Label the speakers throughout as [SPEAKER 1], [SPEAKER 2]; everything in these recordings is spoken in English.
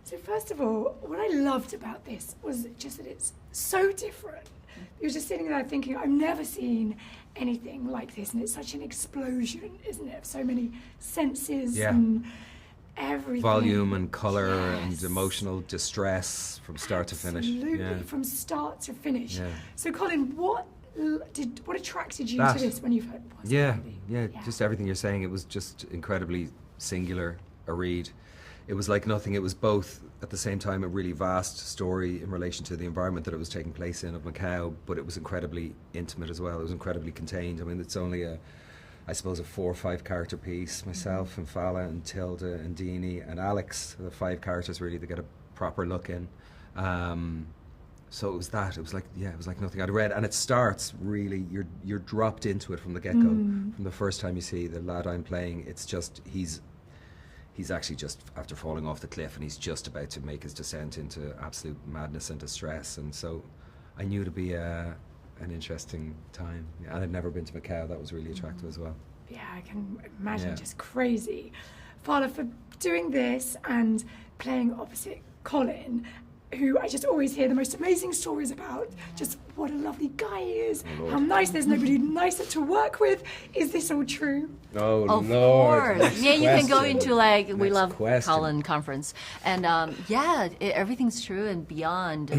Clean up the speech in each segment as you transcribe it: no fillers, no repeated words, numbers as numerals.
[SPEAKER 1] So first of all, what I loved about this was just that it's so different. You're just sitting there thinking, I've never seen anything like this, and it's such an explosion, isn't it? Of so many senses and everything.
[SPEAKER 2] Volume and colour and emotional distress from start to finish.
[SPEAKER 1] Absolutely, from start to finish. Yeah. So Colin, what attracted you to this when you heard
[SPEAKER 2] just everything you're saying. It was just incredibly singular a read. It was like nothing. It was both at the same time a really vast story in relation to the environment that it was taking place in of Macau, but it was incredibly intimate as well. It was incredibly contained. I mean, it's only I suppose a 4 or 5 character piece. Myself and Fala and Tilda and Deanie and Alex, the 5 characters really to get a proper look in. So it was that. It was like nothing I'd read, and it starts really. You're dropped into it from the get-go. From the first time you see the lad I'm playing, it's just he's actually just after falling off the cliff, and he's just about to make his descent into absolute madness and distress. And so I knew it'd be an interesting time. And I'd never been to Macau. That was really attractive as well.
[SPEAKER 1] Yeah, I can imagine, just crazy. Fala, for doing this and playing opposite Colin, who I just always hear the most amazing stories about, just what a lovely guy he is, how nice, there's nobody nicer to work with. Is this all true?
[SPEAKER 2] Oh,
[SPEAKER 3] of
[SPEAKER 2] Lord.
[SPEAKER 3] Course. Yeah, you can go into like, we love
[SPEAKER 2] question.
[SPEAKER 3] Colin conference. And everything's true and beyond,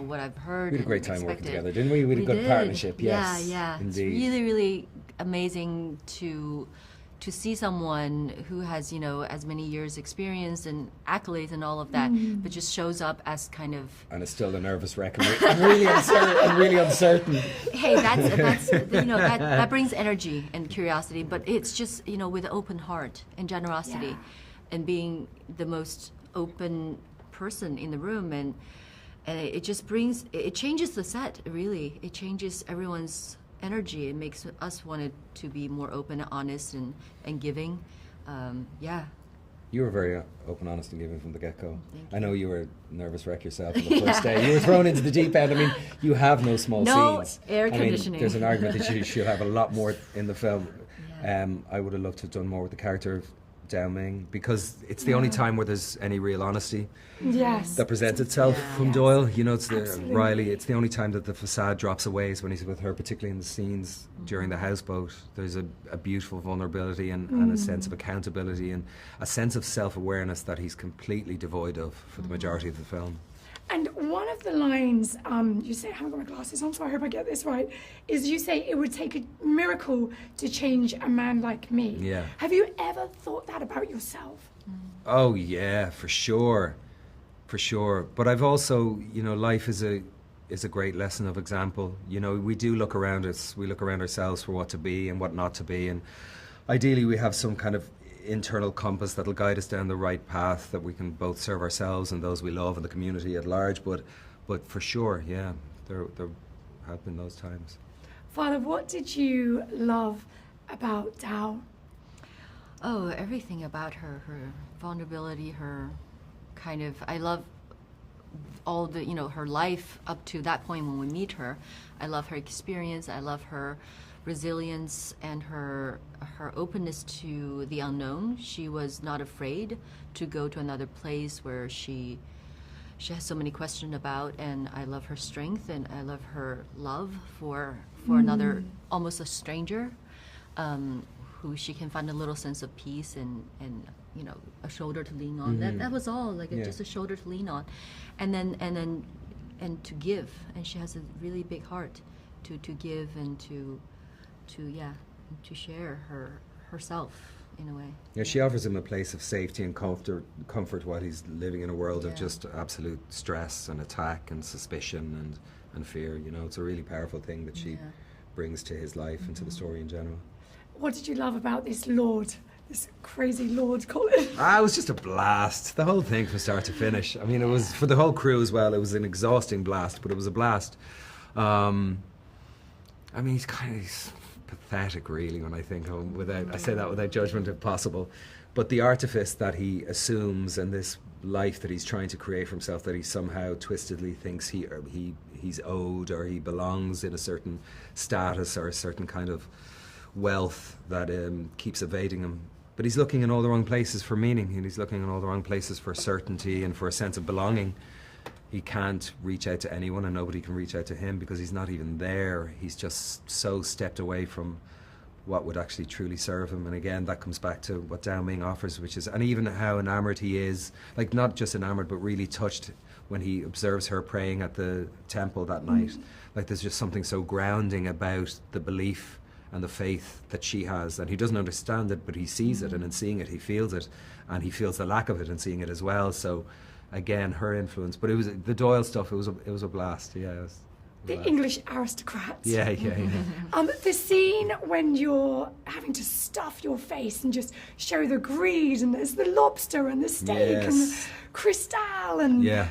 [SPEAKER 3] what I've heard.
[SPEAKER 2] We had a great time
[SPEAKER 3] expected.
[SPEAKER 2] working together, didn't we? We had a good partnership, yes.
[SPEAKER 3] Yeah.
[SPEAKER 2] Indeed.
[SPEAKER 3] It's really, really amazing to see someone who has, as many years experience and accolades and all of that, but just shows up as kind of...
[SPEAKER 2] And it's still a nervous wreck. I'm really uncertain.
[SPEAKER 3] Hey, that's that brings energy and curiosity, but it's just, with an open heart and generosity and being the most open person in the room, and it just it changes the set, really. It changes everyone's energy. It makes us want to be more open and honest and giving.
[SPEAKER 2] You were very open, honest and giving from the get-go. I know you were a nervous wreck yourself on the first day. You were thrown into the deep end. I mean, you have no small scenes.
[SPEAKER 3] No air conditioning.
[SPEAKER 2] There's an argument that you should have a lot more in the film. I would have loved to have done more with the character of Dao Ming, because it's the only time where there's any real honesty that presents itself from Doyle. It's Riley. It's the only time that the facade drops away is when he's with her, particularly in the scenes during the houseboat. There's a beautiful vulnerability and a sense of accountability and a sense of self-awareness that he's completely devoid of for the majority of the film.
[SPEAKER 1] And one of the lines, you say, I haven't got my glasses on, so I hope I get this right, is you say it would take a miracle to change a man like me.
[SPEAKER 2] Yeah.
[SPEAKER 1] Have you ever thought that about yourself?
[SPEAKER 2] Oh yeah, for sure. But I've also, life is a great lesson of example. We do look around us, we look around ourselves for what to be and what not to be, and ideally we have some kind of internal compass that'll guide us down the right path, that we can both serve ourselves and those we love and the community at large. But for sure, there have been those times.
[SPEAKER 1] Father, what did you love about Dao?
[SPEAKER 3] Oh, everything about her vulnerability, her kind of, I love all the, her life up to that point when we meet her. I love her experience, I love her resilience and her openness to the unknown. She was not afraid to go to another place where she has so many questions about, and I love her strength and I love her love for another, almost a stranger, who she can find a little sense of peace and a shoulder to lean on. That was all, just a shoulder to lean on, and to give. And she has a really big heart to give and to share herself in a way.
[SPEAKER 2] Yeah, she offers him a place of safety and comfort while he's living in a world of just absolute stress and attack and suspicion and fear. It's a really powerful thing that she brings to his life and to the story in general.
[SPEAKER 1] What did you love about this crazy Lord, Colin?
[SPEAKER 2] It was just a blast. The whole thing from start to finish. I mean, it was, for the whole crew as well, it was an exhausting blast, but it was a blast. He's pathetic, really, when I think of him. I say that without judgment, if possible. But the artifice that he assumes and this life that he's trying to create for himself, that he somehow twistedly thinks he's owed, or he belongs in a certain status or a certain kind of wealth that keeps evading him but he's looking in all the wrong places for meaning, and he's looking in all the wrong places for certainty and for a sense of belonging. He can't reach out to anyone, and nobody can reach out to him because he's not even there. He's just so stepped away from what would actually truly serve him. And again, that comes back to what Dao Ming offers, which is, and even how enamored he is, like not just enamored, but really touched when he observes her praying at the temple that night. Like there's just something so grounding about the belief and the faith that she has, and he doesn't understand it, but he sees it, and in seeing it, he feels it, and he feels the lack of it in seeing it as well. So again, her influence. But it was the Doyle stuff. It was a blast. Yeah. It was,
[SPEAKER 1] the English aristocrats.
[SPEAKER 2] Yeah.
[SPEAKER 1] The scene when you're having to stuff your face and just show the greed, and there's the lobster and the steak and the crystal and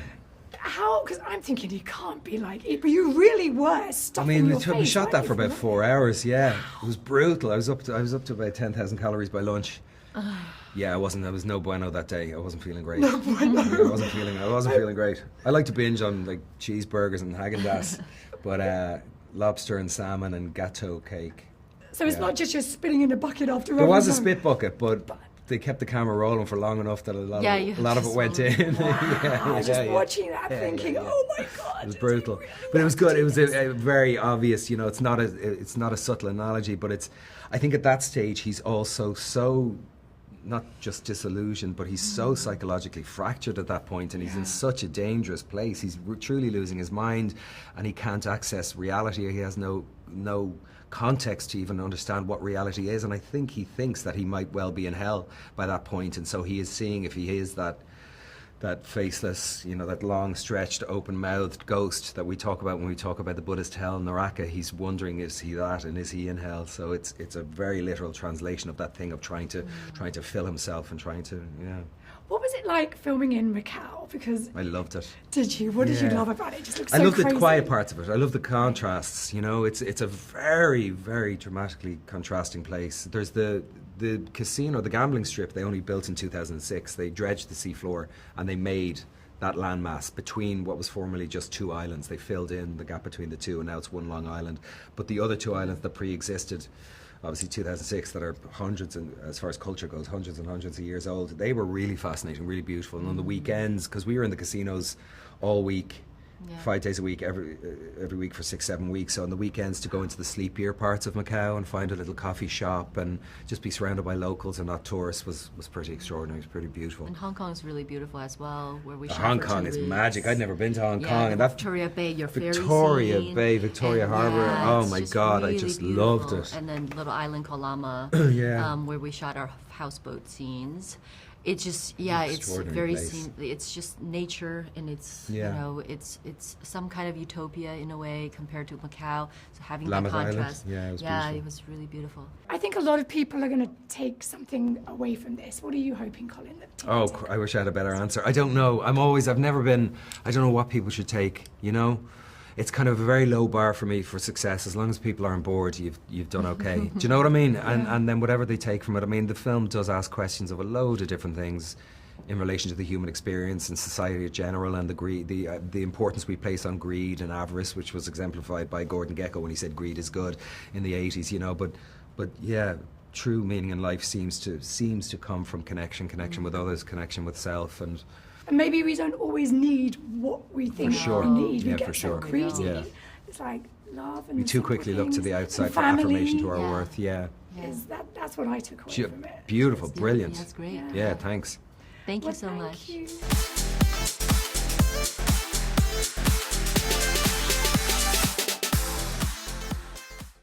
[SPEAKER 1] how? Because I'm thinking he can't be like it, but you really were stuffing your face.
[SPEAKER 2] We shot that for about 4 hours. Yeah,
[SPEAKER 1] wow.
[SPEAKER 2] It was brutal. I was up to about 10,000 calories by lunch. Yeah, I was no bueno that day. I wasn't feeling great.
[SPEAKER 1] No bueno.
[SPEAKER 2] I wasn't feeling great. I like to binge on like cheeseburgers and Haagen-Dazs, but lobster and salmon and gâteau cake.
[SPEAKER 1] So it's not just you're spitting in a bucket after.
[SPEAKER 2] There was a spit bucket, but they kept the camera rolling for long enough that a lot of it went in.
[SPEAKER 1] Wow. Just watching that, thinking, oh my God,
[SPEAKER 2] it was brutal, but it was good. It was a very obvious. You know, it's not a subtle analogy, but I think at that stage he's also so not just disillusioned, but he's so psychologically fractured at that point, and he's in such a dangerous place. He's truly losing his mind, and he can't access reality. He has no context to even understand what reality is, and I think he thinks that he might well be in hell by that point, and so he is seeing if he is that faceless, you know, that long stretched open mouthed ghost that we talk about when we talk about the Buddhist hell, Naraka. He's wondering, is he that, and is he in hell? So it's a very literal translation of that thing of trying to fill himself and trying to
[SPEAKER 1] What was it like filming in Macau? Because
[SPEAKER 2] I loved it.
[SPEAKER 1] Did you? What did you love about it? It just looks so
[SPEAKER 2] I love
[SPEAKER 1] crazy.
[SPEAKER 2] the quiet parts of it. I love the contrasts. You know, it's a very, very dramatically contrasting place. There's the casino, the gambling strip. They only built in 2006. They dredged the seafloor and they made that landmass between what was formerly just 2 islands. They filled in the gap between the two, and now it's one long island. But the other 2 islands that pre-existed, obviously 2006, that are hundreds, and as far as culture goes, hundreds and hundreds of years old, they were really fascinating, really beautiful. And on the weekends, because we were in the casinos all week, 5 days a week, every week for 6-7 weeks. So on the weekends, to go into the sleepier parts of Macau and find a little coffee shop and just be surrounded by locals and not tourists was pretty extraordinary. It was pretty beautiful.
[SPEAKER 3] And Hong Kong is really beautiful as well, where we shot
[SPEAKER 2] Hong
[SPEAKER 3] for
[SPEAKER 2] Kong
[SPEAKER 3] 2
[SPEAKER 2] is
[SPEAKER 3] weeks.
[SPEAKER 2] magic. I'd never been to Hong Kong, and that
[SPEAKER 3] Victoria Bay, your ferry
[SPEAKER 2] Victoria
[SPEAKER 3] scene.
[SPEAKER 2] Bay, Victoria Harbour. Oh
[SPEAKER 3] it's
[SPEAKER 2] my
[SPEAKER 3] just
[SPEAKER 2] God,
[SPEAKER 3] really
[SPEAKER 2] I just
[SPEAKER 3] beautiful.
[SPEAKER 2] loved it.
[SPEAKER 3] And then little island called Lama, where we shot our houseboat scenes. It's just it's very it's just nature, and it's you know it's some kind of utopia in a way compared to Macau. So having that contrast, it was really beautiful.
[SPEAKER 1] I think a lot of people are going to take something away from this. What are you hoping, Colin?
[SPEAKER 2] I wish I had a better answer. I don't know. I don't know what people should take, you know? It's kind of a very low bar for me for success. As long as people are on board, you've done okay. Do you know what I mean? And then whatever they take from it. I mean, the film does ask questions of a load of different things in relation to the human experience and society in general, and the greed, the importance we place on greed and avarice, which was exemplified by Gordon Gekko when he said greed is good in the 80s. You know, but yeah, true meaning in life seems to come from connection with others, connection with self, and
[SPEAKER 1] maybe we don't always need what we think we need. We get so greedy.
[SPEAKER 2] Yeah.
[SPEAKER 1] It's like love and
[SPEAKER 2] we too quickly look to the outside for
[SPEAKER 1] family,
[SPEAKER 2] affirmation to our worth.
[SPEAKER 1] That's what I took away from it.
[SPEAKER 2] Beautiful, brilliant.
[SPEAKER 3] That's great.
[SPEAKER 2] Yeah, thanks.
[SPEAKER 3] Thank you so much.
[SPEAKER 1] Thank you.